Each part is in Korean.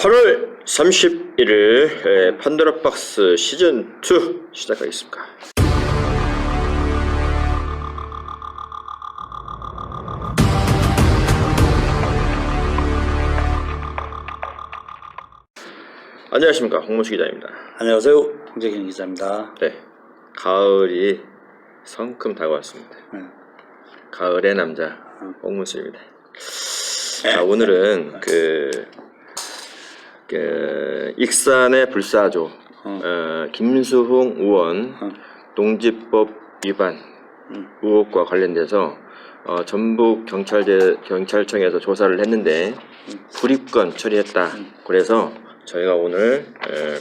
8월 31일 판도라 박스 시즌 2 시작하겠습니다. 안녕하십니까, 홍문수 기자입니다. 안녕하세요, 홍재경 기자입니다. 네, 가을이 성큼 다가왔습니다. 가을의 남자 홍문수입니다. 자, 오늘은 익산의 불사조 김수홍 의원 농지법 위반 의혹과 관련돼서 전북 경찰청에서 조사를 했는데 불입건 처리했다. 그래서 저희가 오늘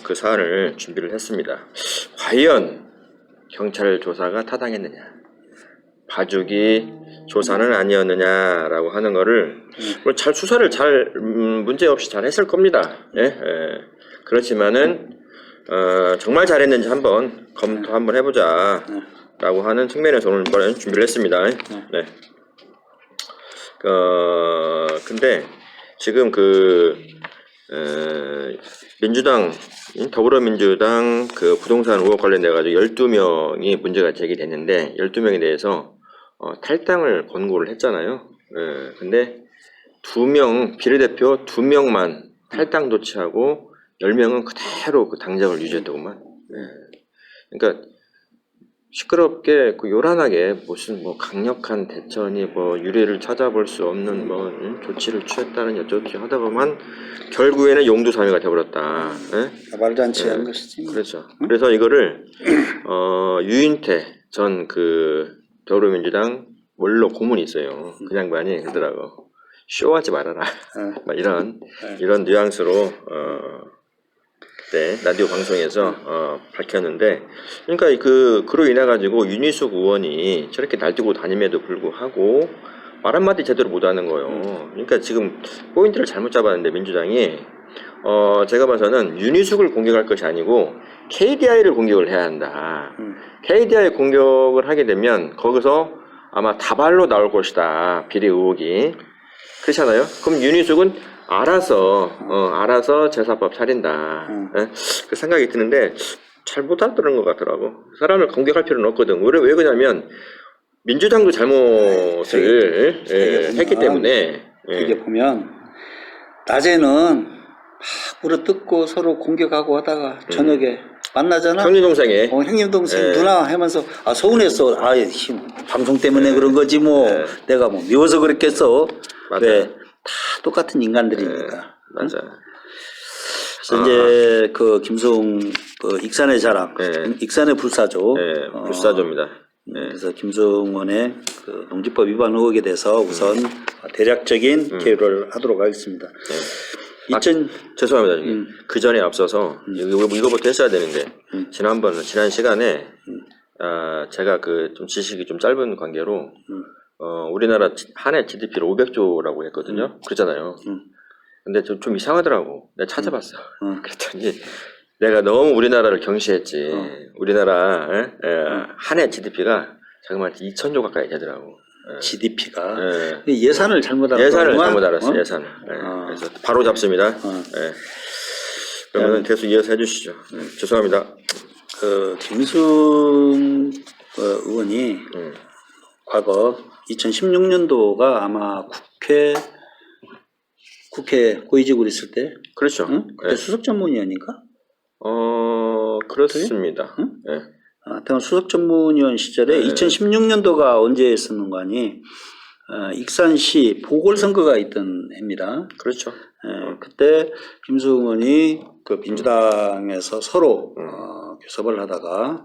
그 사안을 준비를 했습니다. 과연 경찰 조사가 타당했느냐, 봐주기 조사는 아니었느냐라고 하는 거를 잘 수사를 문제 없이 잘 했을 겁니다. 그렇지만은 정말 잘했는지 한번 검토 한번 해보자라고 하는 측면에서 오늘 이번엔 준비를 했습니다. 네. 근데 지금 더불어민주당 그 부동산 의혹 관련돼 가지고 12명이 문제가 제기됐는데 12명에 대해서 탈당을 권고를 했잖아요. 근데 2명 비례대표 2명만 탈당 조치하고 10명은 그대로 그 당적을 유지했더구만. 그러니까 시끄럽게 요란하게 무슨 강력한 대처니 유례를 찾아볼 수 없는 조치를 취했다는 여쭈기 하다가만 결국에는 용두사미가 되어버렸다. 말도 안 치는 것이지. 그렇죠. 그래서 이거를 유인태 전 더불어민주당 원로 고문이 있어요. 그 양반이 그러더라고. 쇼하지 말아라. 막 이런 뉘앙스로 네, 라디오 방송에서 밝혔는데, 그러니까 그로 인해 가지고 윤희숙 의원이 저렇게 날뛰고 다님에도 불구하고 말 한마디 제대로 못하는 거예요. 그러니까 지금 포인트를 잘못 잡았는데 민주당이 제가 봐서는 윤희숙을 공격할 것이 아니고 KDI를 공격을 해야 한다. KDI 공격을 하게 되면 거기서 아마 다발로 나올 것이다, 비리 의혹이. 그렇잖아요. 그럼 윤희숙은 알아서 제사법 차린다. 그 생각이 드는데 잘 못하더는 것 같더라고. 사람을 공격할 필요는 없거든. 왜 그러냐면 민주당도 잘못을 했기 때문에. 이게 보면 낮에는 막 물어뜯고 서로 공격하고 하다가 저녁에 만나잖아. 형님 동생에. 형님 동생 누나 하면서 서운했어. 방송 때문에 그런 거지 내가 미워서 그랬겠어. 왜? 다 똑같은 인간들이니까. 맞아. 그래서 이제 김수홍 익산의 자랑, 익산의 불사조, 불사조입니다. 그래서 김수홍 의원의 농지법 위반 의혹에 대해서 우선 대략적인 개요를 하도록 하겠습니다. 죄송합니다. 그 전에 앞서서 이거부터 했어야 되는데 지난 시간에 제가 좀 지식이 좀 짧은 관계로 우리나라 한 해 GDP를 500조라고 했거든요. 그렇잖아요. 근데 좀 이상하더라고. 내가 찾아봤어. 그랬더니 내가 너무 우리나라를 경시했지. 우리나라 한 해 GDP가 정말 2,000조 가까이 되더라고. GDP가 예산을 잘못 알았어. 예산을. 그래서 바로 잡습니다. 그러면 계속 이어서 해주시죠. 죄송합니다. 김수홍 의원이 과거 2016년도가 아마 국회 고위직으로 있을 때. 그렇죠. 그때 수석전문위원인가? 그렇습니다. 하여튼 수석전문위원 시절에 2016년도가 언제였었는 거 아니? 익산시 보궐선거가 있던 해입니다. 그렇죠. 그때 김수홍 의원이 민주당에서 서로 교섭을 하다가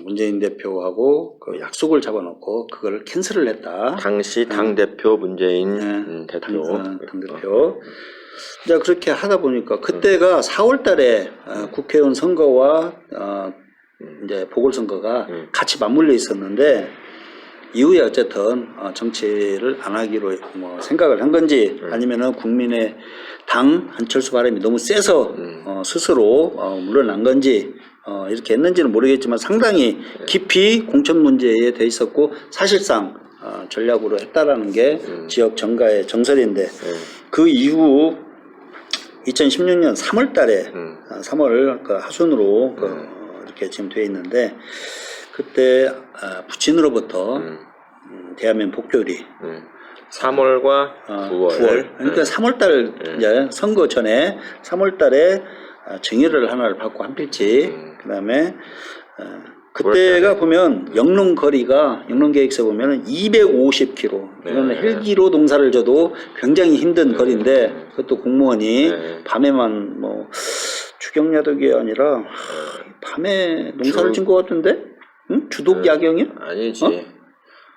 문재인 대표하고 약속을 잡아놓고 그걸 캔슬을 했다. 당시 당대표 문재인 대표. 당대표. 자, 그렇게 하다 보니까 그때가 4월 달에 국회의원 선거와 이제 보궐선거가 같이 맞물려 있었는데 이후에 어쨌든 정치를 안 하기로 생각을 한 건지 아니면은 국민의 당 한철수 바람이 너무 세서 스스로 물러난 건지 이렇게 했는지는 모르겠지만 상당히 깊이 공천 문제에 돼 있었고 사실상 전략으로 했다라는 게 지역 정가의 정설인데 그 이후 2016년 3월 달에 3월 그 하순으로 이렇게 지금 돼 있는데 그때 부친으로부터 대한민국 복교리 3월과 9월. 그러니까 3월 달 이제 선거 전에 3월 달에 정의를 하나를 받고 한 필지 그다음에 그때가 보면 영농거리가 영농계획서 보면은 250km 이거는 헬기로 농사를 져도 굉장히 힘든 거리인데 그것도 공무원이 밤에만 뭐 추경야독이 아니라 밤에 농사를 진 것 같은데 응? 주독 야경이야? 아니지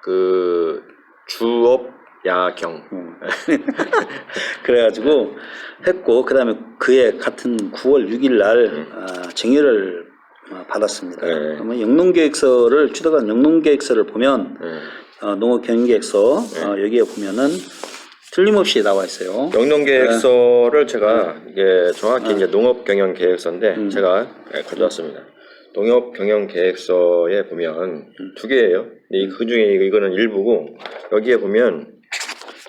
그 주업 야경 그래가지고 했고 그다음에 그해 같은 9월 6일 날 정의를 받았습니다. 그러면 영농계획서를 취득한 영농계획서를 보면 농업경영계획서 여기에 보면은 틀림없이 나와 있어요. 영농계획서를 제가 이게 정확히 이제 농업경영계획서인데 제가 가져왔습니다. 농업경영계획서에 보면 두 개예요. 그 중에 이거는 일부고 여기에 보면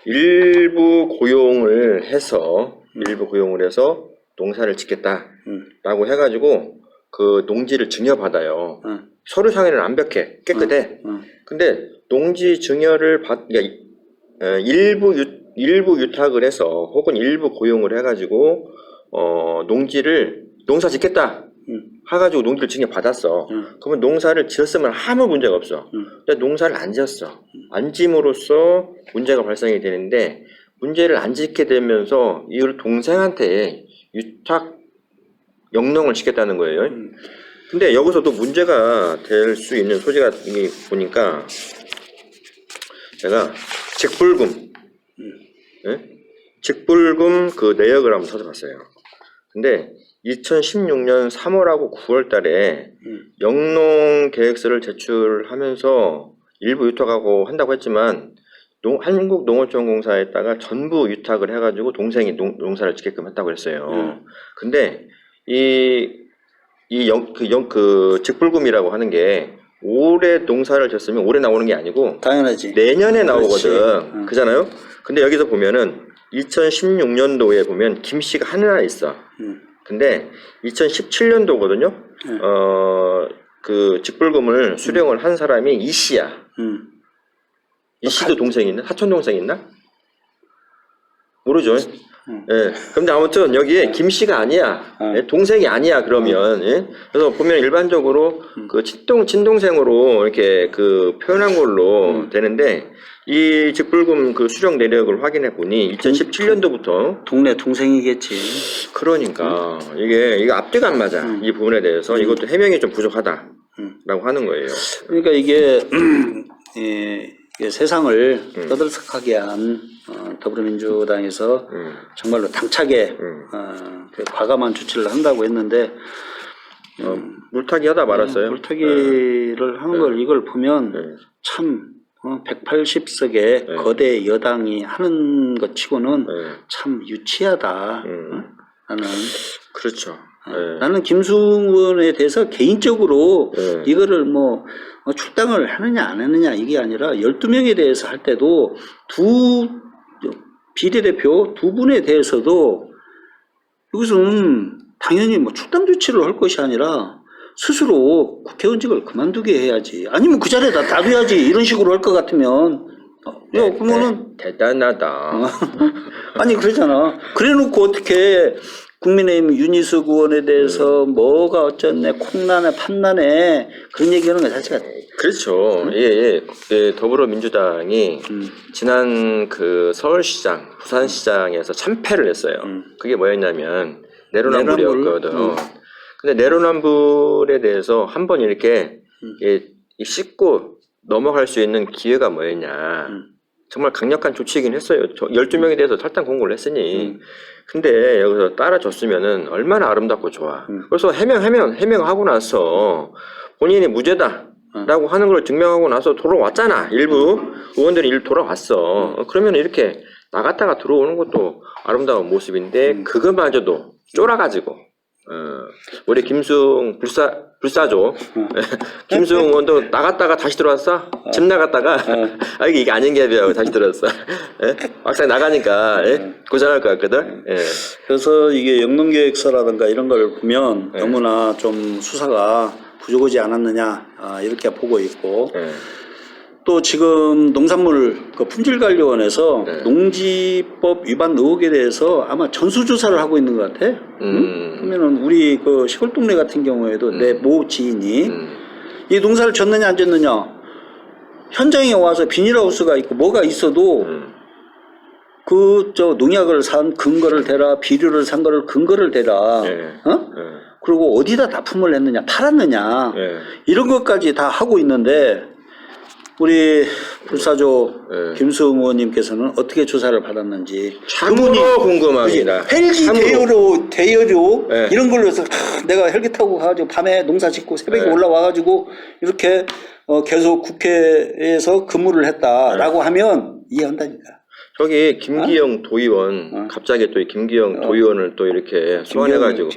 일부 고용을 해서 농사를 짓겠다라고 해가지고 그 농지를 증여받아요. 서류상에는 완벽해 깨끗해. 근데 농지 증여를 그러니까 일부 유탁을 해서 혹은 일부 고용을 해가지고 농사 짓겠다 해가지고 농지를 증여받았어. 그러면 농사를 지었으면 아무 문제가 없어. 근데 농사를 안 지었어. 안 짐으로써 문제가 발생이 되는데 문제를 안 짓게 되면서 이걸 동생한테 유탁 영농을 시켰다는 거예요. 근데 여기서도 문제가 될 수 있는 소지가 보니까 제가 직불금 그 내역을 한번 찾아봤어요. 근데 2016년 3월하고 9월 달에 영농 계획서를 제출하면서 일부 유탁하고 한다고 했지만 한국농어촌공사에다가 전부 유탁을 해가지고 동생이 농사를 짓게끔 했다고 했어요. 근데 그 직불금이라고 하는 게 올해 농사를 졌으면 올해 나오는 게 아니고 당연하지. 내년에 나오거든. 그잖아요. 근데 여기서 보면은 2016년도에 보면 김씨가 하나 있어. 근데 2017년도거든요. 그 직불금을 수령을 한 사람이 이씨야. 이씨도 동생이 있나? 사촌 동생 있나? 모르죠. 예. 근데 아무튼 여기에 김씨가 아니야. 예? 동생이 아니야, 그러면. 예? 그래서 보면 일반적으로 그 친동생으로 이렇게 그 표현한 걸로 되는데 이 직불금 그 수령 내역을 확인해 보니 2017년도부터 동네 동생이겠지. 그러니까 이게 앞뒤가 안 맞아. 이 부분에 대해서 이것도 해명이 좀 부족하다라고 하는 거예요. 그러니까 이게 세상을 떠들썩하게 한 더불어민주당에서 정말로 당차게 그 과감한 조치를 한다고 했는데 물타기 하다 말았어요. 물타기를 하는 걸 이걸 보면 참 180석의 거대 여당이 하는 것 치고는 참 유치하다. 나는 그렇죠. 나는 김승원에 대해서 개인적으로 이거를 뭐 출당을 하느냐 안 하느냐 이게 아니라 12명에 대해서 할 때도 비례대표 두 분에 대해서도 이것은 당연히 뭐 출당 조치를 할 것이 아니라 스스로 국회의원직을 그만두게 해야지. 아니면 그 자리에다 놔둬야지. 이런 식으로 할 것 같으면 그러면은 대단하다. 아니 그러잖아. 그래놓고 어떻게 국민의힘 윤희숙 의원에 대해서 뭐가 어쩌네 콩나네 판나네 그런 얘기하는 거 자체가 그렇죠. 예, 더불어민주당이 지난 그 서울시장, 부산시장에서 참패를 했어요. 그게 뭐였냐면 내로남불이었거든. 근데 내로남불에 대해서 한번 이렇게 씻고 넘어갈 수 있는 기회가 뭐였냐. 정말 강력한 조치이긴 했어요. 12명에 대해서 탈당 공고를 했으니. 근데 여기서 따라줬으면은 얼마나 아름답고 좋아. 그래서 해명하고 나서 본인이 무죄다라고 하는 걸 증명하고 나서 돌아왔잖아. 일부 의원들이 돌아왔어. 그러면 이렇게 나갔다가 들어오는 것도 아름다운 모습인데 그거마저도 쫄아가지고 우리 김수웅 불사조 김수웅 의원도 나갔다가 다시 들어왔어. 집 나갔다가 아 이게 아닌 게 비하고 다시 들어왔어. 예? 막상 나가니까 예? 고생할 것 같거든. 예. 그래서 이게 영농계획서라든가 이런 걸 보면 너무나 좀 수사가 부족하지 않았느냐 이렇게 보고 있고 예. 또 지금 농산물 그 품질관리원에서 농지법 위반 의혹에 대해서 아마 전수조사를 하고 있는 것 같아. 그러면은 우리 그 시골 동네 같은 경우에도 내 모 지인이 이 농사를 졌느냐 안 졌느냐 현장에 와서 비닐하우스가 있고 뭐가 있어도 그 저 농약을 산 근거를 대라, 비료를 산 거를 근거를 대라. 그리고 어디다 납품을 했느냐, 팔았느냐 이런 것까지 다 하고 있는데. 우리 불사조 김수웅 의원님께서는 어떻게 조사를 받았는지 참으로 궁금합니다. 헬기 대여료 이런 걸로 해서 내가 헬기 타고 가가지고 밤에 농사 짓고 새벽에 올라와가지고 이렇게 계속 국회에서 근무를 했다라고 하면 이해한다니까. 저기 김기영 도의원 갑자기 또 김기영 도의원을 또 이렇게 소환해가지고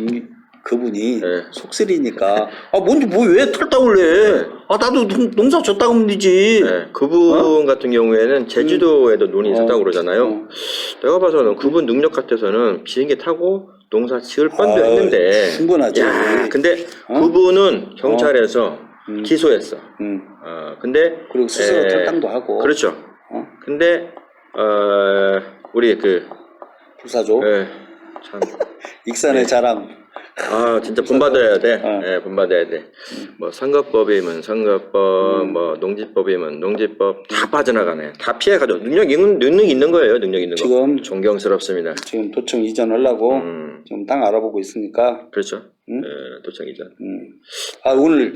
그분이 속쓰리니까 뭔지 뭐 왜 탈당을 해? 나도 농사 졌다고 하면 되지. 그분 같은 경우에는 제주도에도 논이 있었다고 그러잖아요. 내가 봐서는 그분 능력 같아서는 비행기 타고 농사 지을 뻔도 했는데 충분하지. 야, 근데 그분은 경찰에서 기소했어. 근데 그리고 스스로 탈당도 하고. 그렇죠. 근데 우리 그 불사조 참 익산의 자랑. 진짜 본받아야 돼. 본받아야 돼. 뭐 선거법이면 선거법, 뭐 농지법이면 농지법 다 빠져나가네. 다 피해가죠. 능력이 있는 거예요. 능력 있는 거. 지금 존경스럽습니다. 지금 도청 이전하려고 지금 땅 알아보고 있으니까. 그렇죠. 도청 이전. 오늘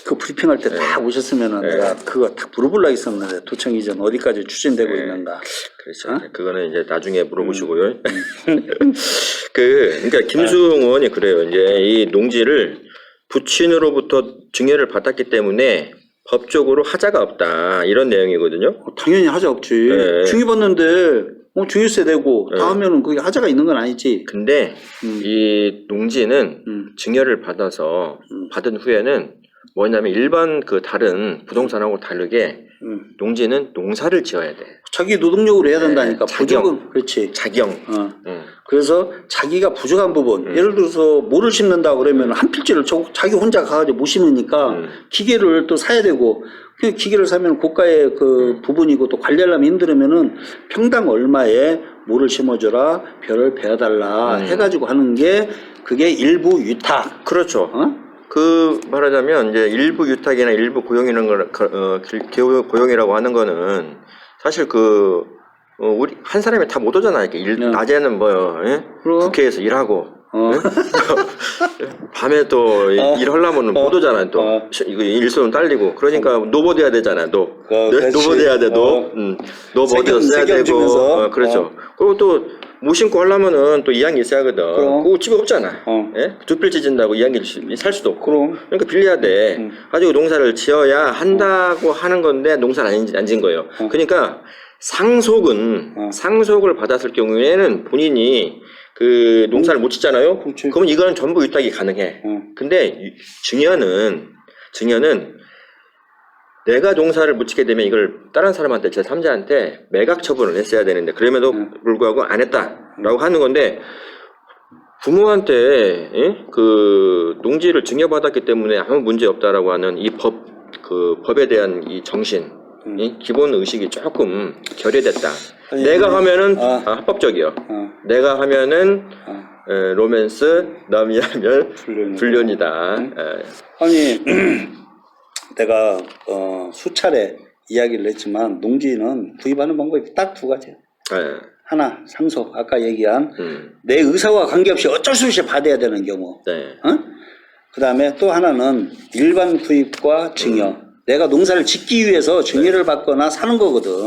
그 브리핑할 때 다 오셨으면은 내가 그거 다 물어보려고 했었는데 도청 이전 어디까지 추진되고 있는가. 그렇죠. 그거는 이제 나중에 물어보시고요. 그러니까 김수웅 의원이 그래요. 이제 이 농지를 부친으로부터 증여를 받았기 때문에 법적으로 하자가 없다 이런 내용이거든요. 당연히 하자 없지. 증여받는데 증여세 내고 다 하면은 그게 하자가 있는 건 아니지. 근데 이 농지는 증여를 받아서 받은 후에는 뭐냐면 일반 그 다른 부동산하고 다르게 농지는 농사를 지어야 돼. 자기 노동력으로 해야 된다니까. 부족은 그렇지. 자경. 그래서 자기가 부족한 부분, 예를 들어서 모를 심는다 그러면 한 필지를 자기 혼자 가가지고 못 심으니까 기계를 또 사야 되고, 그 기계를 사면 고가의 그 부분이고 또 관리하려면 힘들으면은 평당 얼마에 모를 심어줘라, 벼를 베어달라 해가지고 하는 게 그게 일부 위탁. 그렇죠. 그 말하자면 이제 일부 유탁이나 일부 고용이라는 걸 고용이라고 하는 거는 사실 우리 한 사람이 다 못 오잖아요. 낮에는 국회에서 일하고 밤에 또 일하려면 못 오잖아요. 또 이거 일손 딸리고 그러니까 노보돼야 되잖아요. 노보돼야 돼. 노보도 써야 되고 그렇죠. 그리고 또 무심코 하려면은 또 이양기 있어야 하거든. 그거 집에 없잖아. 두 필지 진다고 이양기 살 수도 없고. 그러니까 빌려야 돼. 가지고 농사를 지어야 한다고 하는 건데 농사를 안 지은 거예요. 그러니까 상속을 받았을 경우에는 본인이 그 농사를 못 짓잖아요. 그러면 이거는 전부 위탁이 가능해. 근데 증여는 내가 농사를 못 짓게 되면 이걸 다른 사람한테 제3자한테 매각 처분을 했어야 되는데 그럼에도 불구하고 안 했다라고 하는 건데 부모한테 그 농지를 증여받았기 때문에 아무 문제 없다라고 하는 이 법에 대한 이 정신 이 기본 의식이 조금 결여됐다. 내가 하면은 합법적이요. 내가 하면은 로맨스, 남이 하면 불륜이다. 아니 내가 수차례 이야기를 했지만 농지는 구입하는 방법이 딱 두 가지야. 하나 상속, 아까 얘기한 내 의사와 관계없이 어쩔 수 없이 받아야 되는 경우. 그 다음에 또 하나는 일반 구입과 증여. 내가 농사를 짓기 위해서 증여를 받거나 사는 거거든.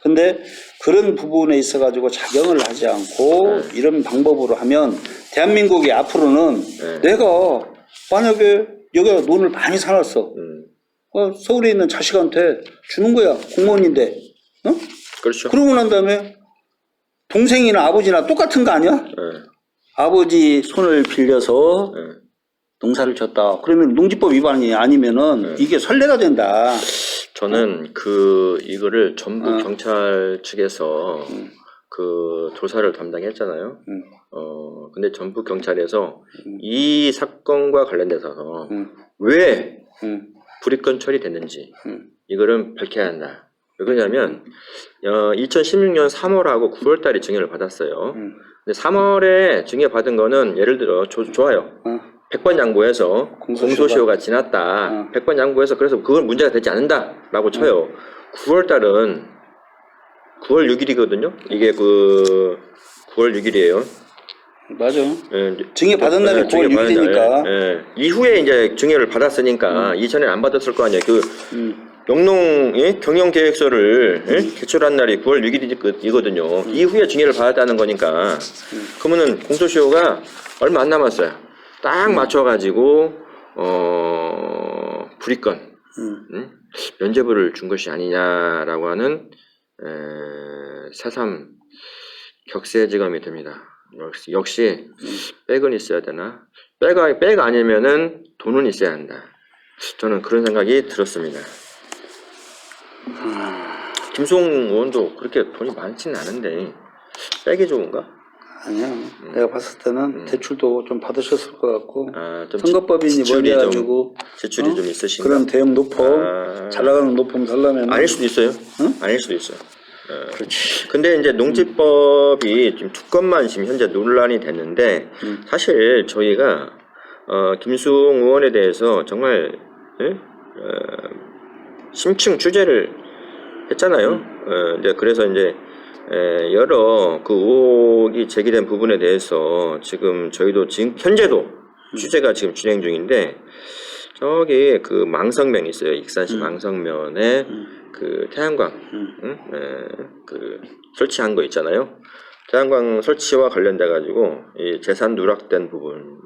근데 그런 부분에 있어 가지고 작용을 하지 않고 이런 방법으로 하면 대한민국이 앞으로는 내가 만약에 여기가 논을 많이 사놨어. 서울에 있는 자식한테 주는 거야. 공무원인데. 그렇죠. 그러고 난 다음에 동생이나 아버지나 똑같은 거 아니야? 아버지 손을 빌려서 네. 농사를 졌다. 그러면 농지법 위반이 아니면은 이게 선례가 된다. 저는 이거를 전북 경찰 측에서 그 조사를 담당했잖아요. 근데 전북 경찰에서 이 사건과 관련돼서 왜 불이건 처리됐는지 이거는 밝혀야 한다. 왜 그러냐면 2016년 3월하고 9월달에 증여를 받았어요. 근데 3월에 증여받은 거는 예를 들어 좋아요. 100번 양보해서 공소시효가 지났다. 100번 양보해서 그래서 그건 문제가 되지 않는다라고 쳐요. 9월달은 9월 6일이거든요. 이게 9월 6일이에요. 맞아. 예, 증여 받은 날이 9월 6일이니까. 예, 이후에 이제 증여를 받았으니까 이전에 안 받았을 거 아니에요. 영농 경영 계획서를 제출한 날이 9월 6일이거든요. 이후에 증여를 받았다는 거니까 그러면은 공소시효가 얼마 안 남았어요. 딱 맞춰가지고 불이건 면죄부를 준 것이 아니냐라고 하는 새삼 격세지감이 듭니다. 역시 백은 있어야 되나? 백 아니면은 돈은 있어야 한다. 저는 그런 생각이 들었습니다. 김수홍 의원도 그렇게 돈이 많지는 않은데 백이 좋은가? 아니야. 내가 봤을 때는 대출도 좀 받으셨을 것 같고 좀 선거법인이 지출이 몰려가지고 지출이 좀 있으신가? 그런 대형 노폼 잘 나가는 노폼 살려면 아닐 수도 있어요. 응? 아닐 수도 있어요. 그렇지. 근데 이제 농지법이 지금 두 건만 지금 현재 논란이 됐는데 사실 저희가 김수홍 의원에 대해서 정말 심층 취재를 했잖아요. 이제 그래서 이제 여러 그 의혹이 제기된 부분에 대해서 지금 저희도 지금 현재도 취재가 지금 진행 중인데 저기 그 망성면 있어요. 익산시 망성면에 그 태양광 그 설치한 거 있잖아요. 태양광 설치와 관련돼 가지고 이 재산 누락된 부분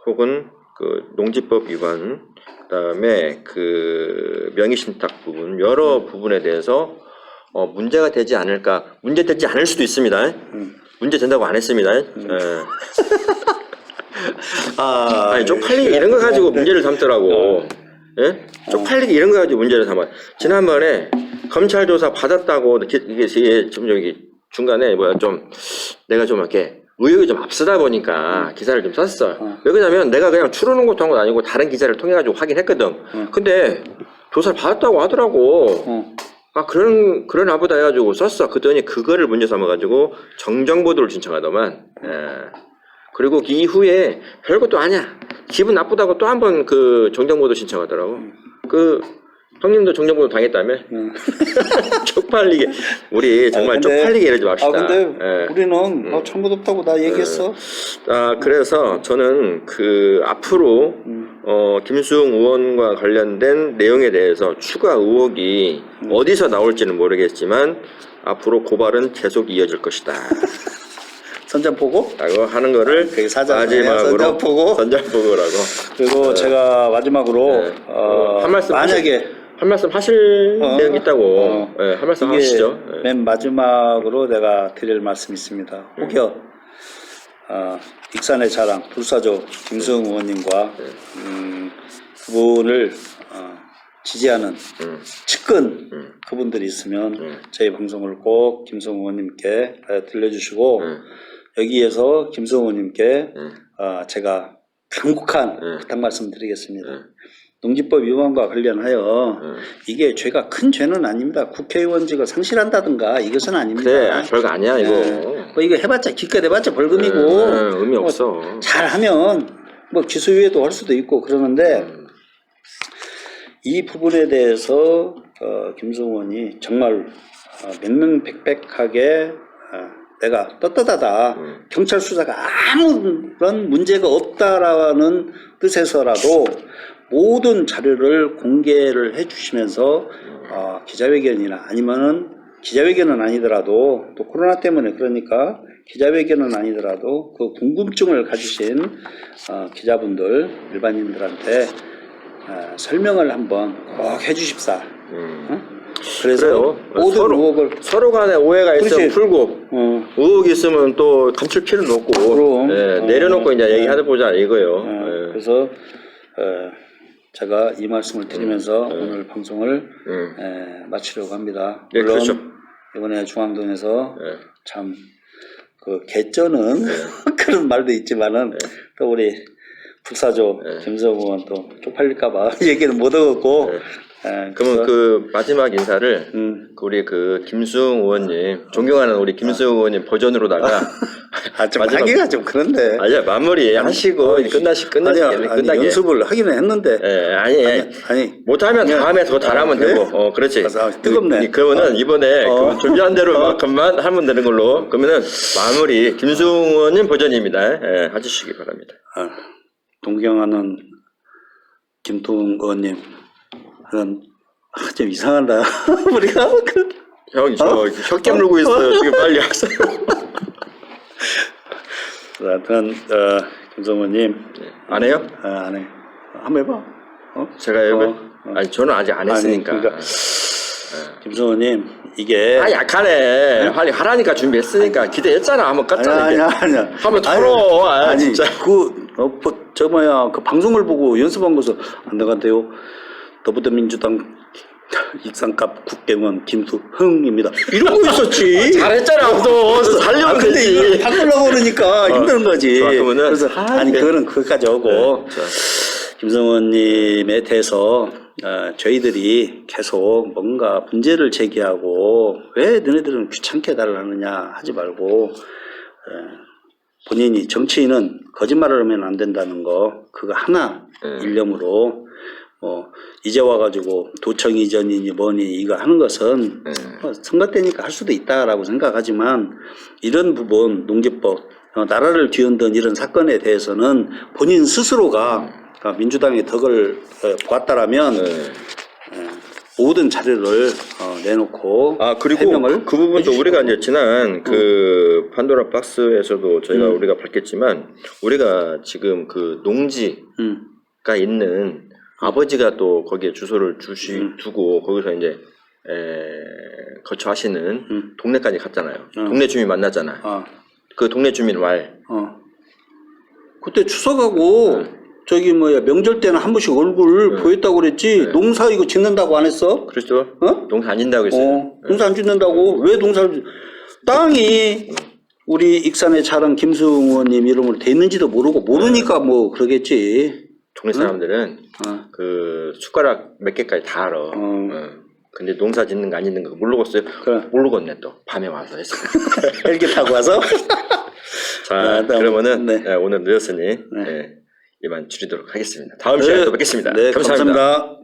혹은 그 농지법 위반 그다음에 그 명의신탁 부분 여러 부분에 대해서 문제가 되지 않을까. 문제되지 않을 수도 있습니다. 문제 된다고 안 했습니다. 아니 쪽팔리기 이런 거 가지고 문제를 삼더라고. 예? 쪽팔리기 이런 거 가지고 문제를 삼아. 지난번에 검찰 조사 받았다고 이게 좀 여기 중간에 좀 내가 좀 이렇게 의욕이 좀 앞서다 보니까 기사를 좀 썼어. 왜 그러냐면 내가 그냥 추르는 것도 한 건 아니고 다른 기자를 통해 가지고 확인했거든. 근데 조사를 받았다고 하더라고. 그러나 보다 해가지고 썼어. 그랬더니 그거를 문제 삼아가지고 정정보도를 신청하더만. 그리고 그 이후에 별것도 아니야. 기분 나쁘다고 또 한 번 그 정정보도 신청하더라고. 형님도 정정보도 당했다며? 쪽팔리게. 우리 정말 쪽팔리게 이러지 맙시다. 근데 우리는 잘못없다고 나 얘기했어. 그래서 저는 앞으로 김수홍 의원과 관련된 내용에 대해서 추가 의혹이 어디서 나올지는 모르겠지만 앞으로 고발은 계속 이어질 것이다. 선전포고? 라고 하는 거를 마지막으로 선전포고라고. 그리고 제가 마지막으로 한 말씀 만약에 한 말씀 하실 내용 있다고 한 말씀 하시죠. 맨 마지막으로 내가 드릴 말씀이 있습니다. 혹여 익산의 자랑 불사조 김수홍 의원님과 그분을 지지하는 측근 그분들이 있으면 저희 방송을 꼭 김수홍 의원님께 들려주시고 여기에서 김수홍 의원님께 제가 간곡한 부탁 말씀 드리겠습니다. 농지법 위반과 관련하여 이게 죄가 큰 죄는 아닙니다. 국회의원직을 상실한다든가 이것은 아닙니다. 그래, 별거 아니야 이거. 이거 해봤자 기껏 해봤자 벌금이고 의미 없어. 잘하면 기소유예도 할 수도 있고 그러는데 이 부분에 대해서 김수홍 의원이 정말 명명백백하게 내가 떳떳하다. 경찰 수사가 아무런 문제가 없다라는 뜻에서라도 모든 자료를 공개를 해주시면서 기자회견이나 아니면은 기자회견은 아니더라도 또 코로나 때문에 그러니까 기자회견은 아니더라도 그 궁금증을 가지신 기자분들 일반인들한테 설명을 한번 꼭 해주십사. 그래서 그래요. 모든 의혹을 서로 간에 오해가 있으면 그렇지. 풀고 의혹이 있으면 또 감출 필요는 없고 그럼. 예, 내려놓고 이제 얘기하다 보자 이거예요. 예. 그래서 제가 이 말씀을 드리면서 오늘 방송을 마치려고 합니다. 예, 물론 그렇죠. 이번에 중앙동에서 예. 참 그 개쩌는 그런 말도 있지만은 또 우리 불사조 김성우 의원 또 쪽팔릴까봐 얘기는 못 하겠고. 그러면 그 마지막 인사를 그 우리 그 김수웅 의원님 존경하는 우리 김수웅 의원님 버전으로다가 좀 하기가 좀 그런데. 아니야 마무리 하시고 끝나게 연습을 하기는 했는데. 예, 아니 못하면 다음에 더 잘하면 그래? 되고 그렇지. 뜨겁네. 그러면은 이번에 그 준비한 대로만큼만 하면 되는 걸로. 그러면은 마무리 김수웅 의원님 버전입니다. 예, 해주시기 바랍니다. 동경하는 김통 의원님. 좀 이상하다. 우리가 형, 저 혀 깨물고 있어요. 지금 빨리 하세요. 하여튼 김성호님 안 해요? 안 해. 한번 해봐. 제가 해요? 아니 저는 아직 안 했으니까. 그러니까 김성호님 이게 약하네. 빨리 하라니까 준비했으니까 기대했잖아. 한번 깠잖아. 아니야. 한번 털어. 아니 진짜. 저 뭐야 그 방송을 보고 연습한 것을 안 나간대요. 더불어민주당 익산갑 국회의원 김수흥입니다. 이러고 있었지. 잘했잖아. 또 살려면 근데 되지. 이걸 바꾸려고 그러니까 힘든 거지. 그러면은 그래서 그거는 거기까지 오고 김성원님에 대해서 저희들이 계속 뭔가 문제를 제기하고 왜 너네들은 귀찮게 해달라느냐 하지 말고 본인이 정치인은 거짓말을 하면 안 된다는 거 그거 하나 일념으로 이제 와가지고 도청 이전이니 뭐니 이거 하는 것은 선거 때니까 할 수도 있다라고 생각하지만 이런 부분 농지법 나라를 뒤흔든 이런 사건에 대해서는 본인 스스로가 민주당의 덕을 보았다라면 모든 자료를 내놓고 그리고 해명을 그 부분도 우리가 이제 지난 그 판도라 박스에서도 저희가 우리가 밝혔지만 우리가 지금 그 농지가 있는 아버지가 또 거기에 주소를 두고 거기서 이제 거처하시는 동네까지 갔잖아요. 동네 주민 만났잖아요. 그 동네 주민 말. 그때 추석하고 저기 뭐야 명절 때는 한 번씩 얼굴 보였다고 그랬지. 농사 이거 짓는다고 안 했어? 그렇죠. 농사 안 짓는다고 했어요. 농사 안 짓는다고 왜 농사를 땅이 우리 익산에 자란 김수웅 의원님 이름으로 돼 있는지도 모르니까 뭐 그러겠지. 동네 사람들은 그 숟가락 몇 개까지 다 알아. 근데 농사 짓는 거 안 짓는 거 모르겠어요. 모르겠네 또 밤에 와서 했어. 헬기 타고 와서. 자 그러면은 오늘 늦었으니 이만 줄이도록 하겠습니다. 다음 시간에 또 뵙겠습니다. 감사합니다.